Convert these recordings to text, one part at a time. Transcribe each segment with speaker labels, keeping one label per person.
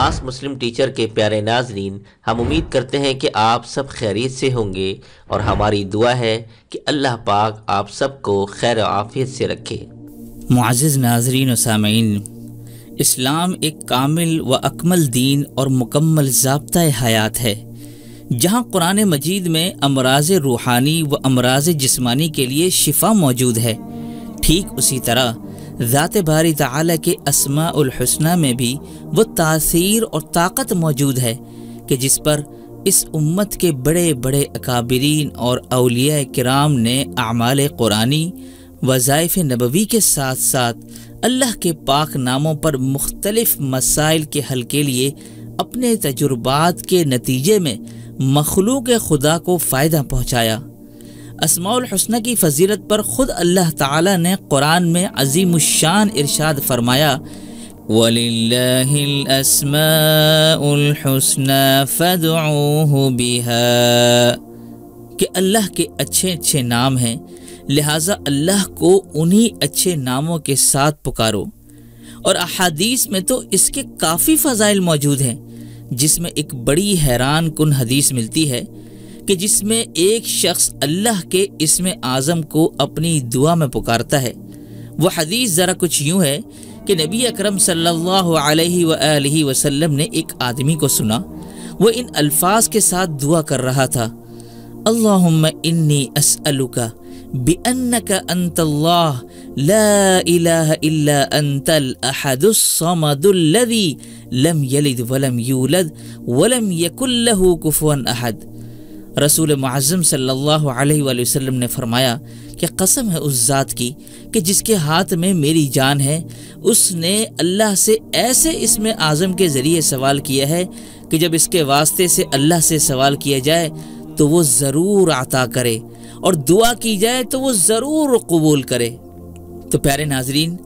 Speaker 1: آس مسلم teacher کے پیارے ناظرین، ہم امید کرتے ہیں کہ آپ سب خیریت سے ہوں گے، اور ہماری دعا ہے کہ اللہ پاک آپ سب کو خیر و عافیت سے رکھے۔
Speaker 2: معزز ناظرین و سامعین، اسلام ایک کامل و اکمل دین اور مکمل ضابطۂ حیات ہے، جہاں قرآن مجید میں امراض روحانی و امراض جسمانی کے لیے شفا موجود ہے، ٹھیک اسی طرح ذات باری تعالیٰ کے اسماء الحسنہ میں بھی وہ تاثیر اور طاقت موجود ہے کہ جس پر اس امت کے بڑے بڑے اکابرین اور اولیاء کرام نے اعمال قرآنی، وظائف نبوی کے ساتھ ساتھ اللہ کے پاک ناموں پر مختلف مسائل کے حل کے لیے اپنے تجربات کے نتیجے میں مخلوق خدا کو فائدہ پہنچایا۔ اسماء الحسنہ کی فضیلت پر خود اللہ تعالیٰ نے قرآن میں عظیم الشان ارشاد فرمایا، وَلِلَّهِ الْأَسْمَاءُ الْحُسْنَى فَادْعُوهُ بِهَا، کہ اللہ کے اچھے اچھے نام ہیں، لہٰذا اللہ کو انہی اچھے ناموں کے ساتھ پکارو۔ اور احادیث میں تو اس کے کافی فضائل موجود ہیں، جس میں ایک بڑی حیران کن حدیث ملتی ہے کہ جس میں ایک شخص اللہ کے اسم اعظم کو اپنی دعا میں پکارتا ہے۔ وہ حدیث ذرا کچھ یوں ہے کہ نبی اکرم صلی اللہ علیہ وآلہ وسلم نے ایک آدمی کو سنا، وہ ان الفاظ کے ساتھ دعا کر رہا تھا، اللہم انی اسألک بأنک انت اللہ لا الہ الا انت الاحد الصمد الذی لم یلد ولم یولد ولم یکن لہ کفوا احد۔ رسول معظم صلی اللہ علیہ وآلہ وسلم نے فرمایا کہ قسم ہے اس ذات کی کہ جس کے ہاتھ میں میری جان ہے، اس نے اللہ سے ایسے اسم اعظم کے ذریعے سوال کیا ہے کہ جب اس کے واسطے سے اللہ سے سوال کیا جائے تو وہ ضرور عطا کرے، اور دعا کی جائے تو وہ ضرور قبول کرے۔ تو پیارے ناظرین،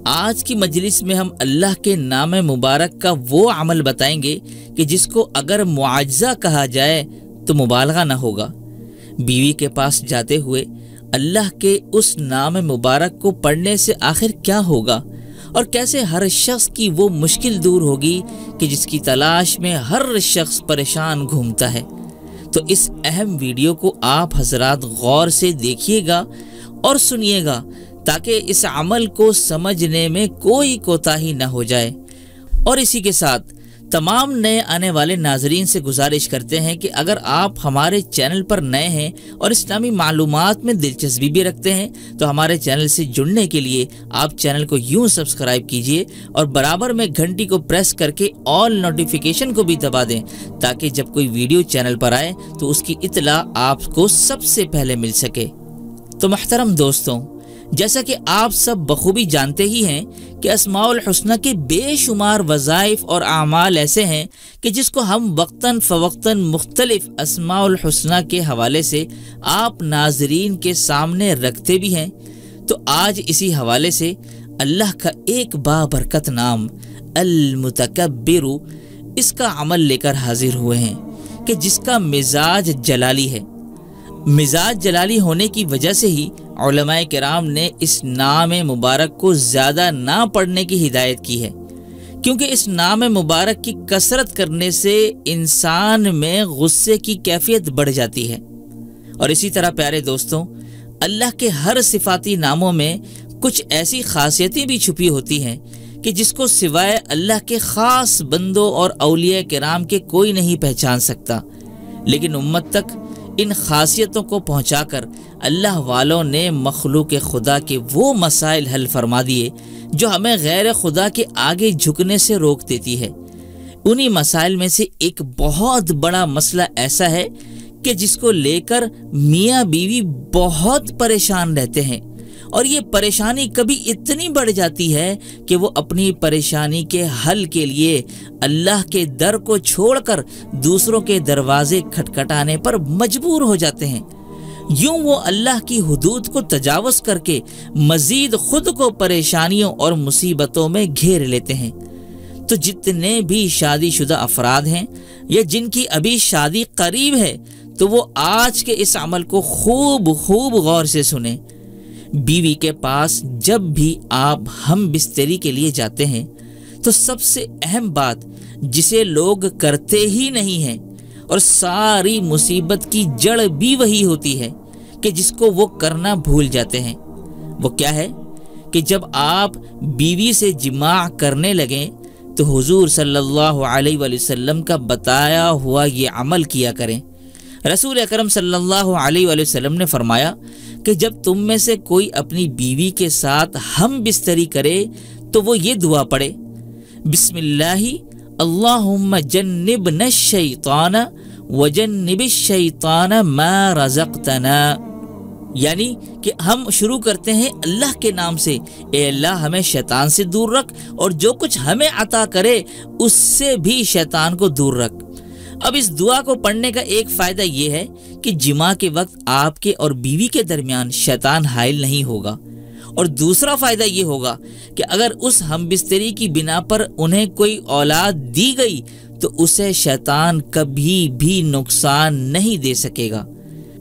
Speaker 2: آج کی مجلس میں ہم اللہ کے نام مبارک کا وہ عمل بتائیں گے کہ جس کو اگر معجزہ کہا جائے تو مبالغہ نہ ہوگا۔ بیوی کے پاس جاتے ہوئے اللہ کے اس نام مبارک کو پڑھنے سے آخر کیا ہوگا، اور کیسے ہر شخص کی وہ مشکل دور ہوگی کہ جس کی تلاش میں ہر شخص پریشان گھومتا ہے۔ تو اس اہم ویڈیو کو آپ حضرات غور سے دیکھیے گا اور سنیے گا تاکہ اس عمل کو سمجھنے میں کوئی کوتاہی نہ ہو جائے۔ اور اسی کے ساتھ تمام نئے آنے والے ناظرین سے گزارش کرتے ہیں کہ اگر آپ ہمارے چینل پر نئے ہیں اور اسلامی معلومات میں دلچسپی بھی رکھتے ہیں تو ہمارے چینل سے جڑنے کے لیے آپ چینل کو یوں سبسکرائب کیجئے اور برابر میں گھنٹی کو پریس کر کے آل نوٹیفیکیشن کو بھی دبا دیں، تاکہ جب کوئی ویڈیو چینل پر آئے تو اس کی اطلاع آپ کو سب سے پہلے مل سکے۔ تو محترم دوستوں، جیسا کہ آپ سب بخوبی جانتے ہی ہیں کہ اسماء الحسنہ کے بے شمار وظائف اور اعمال ایسے ہیں کہ جس کو ہم وقتاً فوقتاً مختلف اسماء الحسنہ کے حوالے سے آپ ناظرین کے سامنے رکھتے بھی ہیں۔ تو آج اسی حوالے سے اللہ کا ایک بابرکت نام المتکبر، اس کا عمل لے کر حاضر ہوئے ہیں کہ جس کا مزاج جلالی ہے۔ مزاج جلالی ہونے کی وجہ سے ہی علماء کرام نے اس نام مبارک کو زیادہ نہ پڑھنے کی ہدایت کی ہے، کیونکہ اس نام مبارک کی کثرت کرنے سے انسان میں غصے کی کیفیت بڑھ جاتی ہے۔ اور اسی طرح پیارے دوستوں، اللہ کے ہر صفاتی ناموں میں کچھ ایسی خاصیتیں بھی چھپی ہوتی ہیں کہ جس کو سوائے اللہ کے خاص بندوں اور اولیاء کرام کے کوئی نہیں پہچان سکتا، لیکن امت تک ان خاصیتوں کو پہنچا کر اللہ والوں نے مخلوق خدا کے وہ مسائل حل فرما دیے جو ہمیں غیر خدا کے آگے جھکنے سے روک دیتی ہے۔ انہی مسائل میں سے ایک بہت بڑا مسئلہ ایسا ہے کہ جس کو لے کر میاں بیوی بہت پریشان رہتے ہیں، اور یہ پریشانی کبھی اتنی بڑھ جاتی ہے کہ وہ اپنی پریشانی کے حل کے لیے اللہ کے در کو چھوڑ کر دوسروں کے دروازے کھٹکھٹانے پر مجبور ہو جاتے ہیں۔ یوں وہ اللہ کی حدود کو تجاوز کر کے مزید خود کو پریشانیوں اور مصیبتوں میں گھیر لیتے ہیں۔ تو جتنے بھی شادی شدہ افراد ہیں یا جن کی ابھی شادی قریب ہے، تو وہ آج کے اس عمل کو خوب غور سے سنیں۔ بیوی کے پاس جب بھی آپ ہم بستری کے لیے جاتے ہیں تو سب سے اہم بات جسے لوگ کرتے ہی نہیں ہیں، اور ساری مصیبت کی جڑ بھی وہی ہوتی ہے کہ جس کو وہ کرنا بھول جاتے ہیں۔ وہ کیا ہے کہ جب آپ بیوی سے جماع کرنے لگیں تو حضور صلی اللہ علیہ وآلہ وسلم کا بتایا ہوا یہ عمل کیا کریں۔ رسول اکرم صلی اللہ علیہ وآلہ وسلم نے فرمایا کہ جب تم میں سے کوئی اپنی بیوی کے ساتھ ہم بستری کرے تو وہ یہ دعا پڑھے، بسم اللہ اللہم جنبنا الشیطان وجنب الشیطان ما رزقتنا، یعنی کہ ہم شروع کرتے ہیں اللہ کے نام سے، اے اللہ ہمیں شیطان سے دور رکھ، اور جو کچھ ہمیں عطا کرے اس سے بھی شیطان کو دور رکھ۔ اب اس دعا کو پڑھنے کا ایک فائدہ یہ ہے کہ جماع کے وقت آپ کے اور بیوی کے درمیان شیطان حائل نہیں ہوگا، اور دوسرا فائدہ یہ ہوگا کہ اگر اس ہم بستری کی بنا پر انہیں کوئی اولاد دی گئی تو اسے شیطان کبھی بھی نقصان نہیں دے سکے گا۔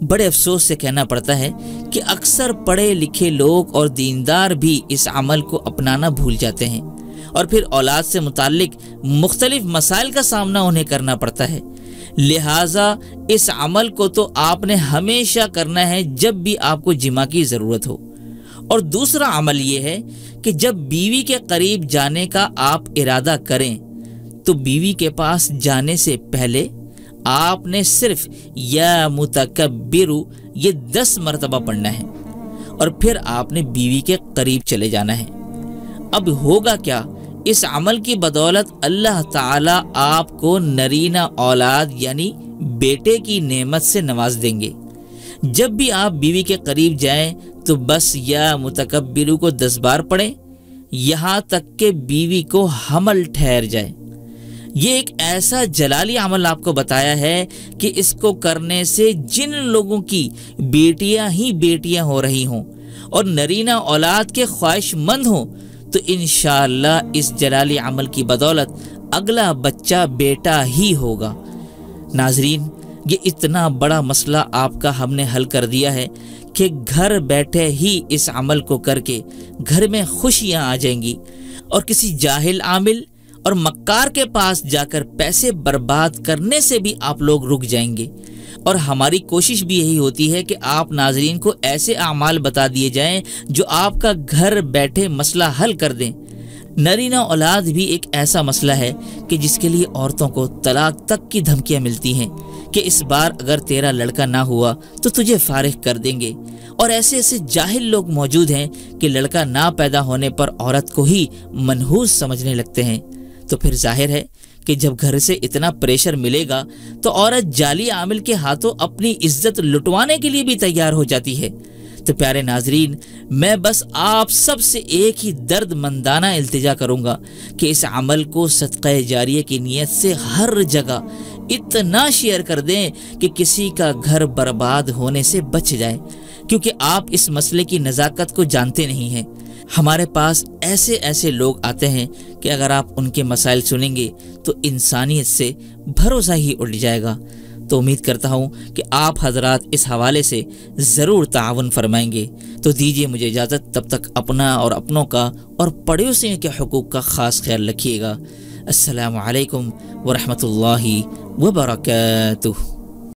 Speaker 2: بڑے افسوس سے کہنا پڑتا ہے کہ اکثر پڑھے لکھے لوگ اور دیندار بھی اس عمل کو اپنانا بھول جاتے ہیں، اور پھر اولاد سے متعلق مختلف مسائل کا سامنا انہیں کرنا پڑتا ہے۔ لہٰذا اس عمل کو تو آپ نے ہمیشہ کرنا ہے جب بھی آپ کو جماع کی ضرورت ہو۔ اور دوسرا عمل یہ ہے کہ جب بیوی کے قریب جانے کا آپ ارادہ کریں تو بیوی کے پاس جانے سے پہلے آپ نے صرف یا متکبر یہ 10 مرتبہ پڑھنا ہے، اور پھر آپ نے بیوی کے قریب چلے جانا ہے۔ اب ہوگا کیا؟ اس عمل کی بدولت اللہ تعالیٰ آپ کو نرینہ اولاد یعنی بیٹے کی نعمت سے نواز دیں گے۔ جب بھی آپ بیوی کے قریب جائیں تو بس یا متکبر کو 10 بار پڑھیں، یہاں تک کہ بیوی کو حمل ٹھہر جائے۔ یہ ایک ایسا جلالی عمل آپ کو بتایا ہے کہ اس کو کرنے سے جن لوگوں کی بیٹیاں ہی بیٹیاں ہو رہی ہوں اور نرینہ اولاد کے خواہش مند ہوں تو انشاءاللہ اس جلالی عمل کی بدولت اگلا بچہ بیٹا ہی ہوگا۔ ناظرین، یہ اتنا بڑا مسئلہ آپ کا ہم نے حل کر دیا ہے کہ گھر بیٹھے ہی اس عمل کو کر کے گھر میں خوشیاں آ جائیں گی، اور کسی جاہل عامل اور مکار کے پاس جا کر پیسے برباد کرنے سے بھی آپ لوگ رک جائیں گے۔ اور ہماری کوشش بھی یہی ہوتی ہے کہ آپ ناظرین کو ایسے اعمال بتا دیے جائیں جو آپ کا گھر بیٹھے مسئلہ حل کر دیں۔ نرینہ اولاد بھی ایک ایسا مسئلہ ہے کہ جس کے لیے عورتوں کو طلاق تک کی دھمکیاں ملتی ہیں کہ اس بار اگر تیرا لڑکا نہ ہوا تو تجھے فارغ کر دیں گے، اور ایسے ایسے جاہل لوگ موجود ہیں کہ لڑکا نہ پیدا ہونے پر عورت کو ہی منحوس سمجھنے لگتے ہیں۔ تو پھر ظاہر ہے کہ جب گھر سے اتنا پریشر ملے گا تو عورت جعلی عامل کے ہاتھوں اپنی عزت لٹوانے کے لیے بھی تیار ہو جاتی ہے۔ تو پیارے ناظرین، میں بس آپ سب سے ایک ہی درد مندانہ التجا کروں گا کہ اس عمل کو صدقہ جاریہ کی نیت سے ہر جگہ اتنا شیئر کر دیں کہ کسی کا گھر برباد ہونے سے بچ جائے، کیونکہ آپ اس مسئلے کی نزاکت کو جانتے نہیں ہیں۔ ہمارے پاس ایسے ایسے لوگ آتے ہیں کہ اگر آپ ان کے مسائل سنیں گے تو انسانیت سے بھروسہ ہی اٹھ جائے گا۔ تو امید کرتا ہوں کہ آپ حضرات اس حوالے سے ضرور تعاون فرمائیں گے۔ تو دیجیے مجھے اجازت، تب تک اپنا اور اپنوں کا اور پڑوسیوں کے حقوق کا خاص خیال رکھیے گا۔ السلام علیکم ورحمۃ اللہ وبرکاتہ۔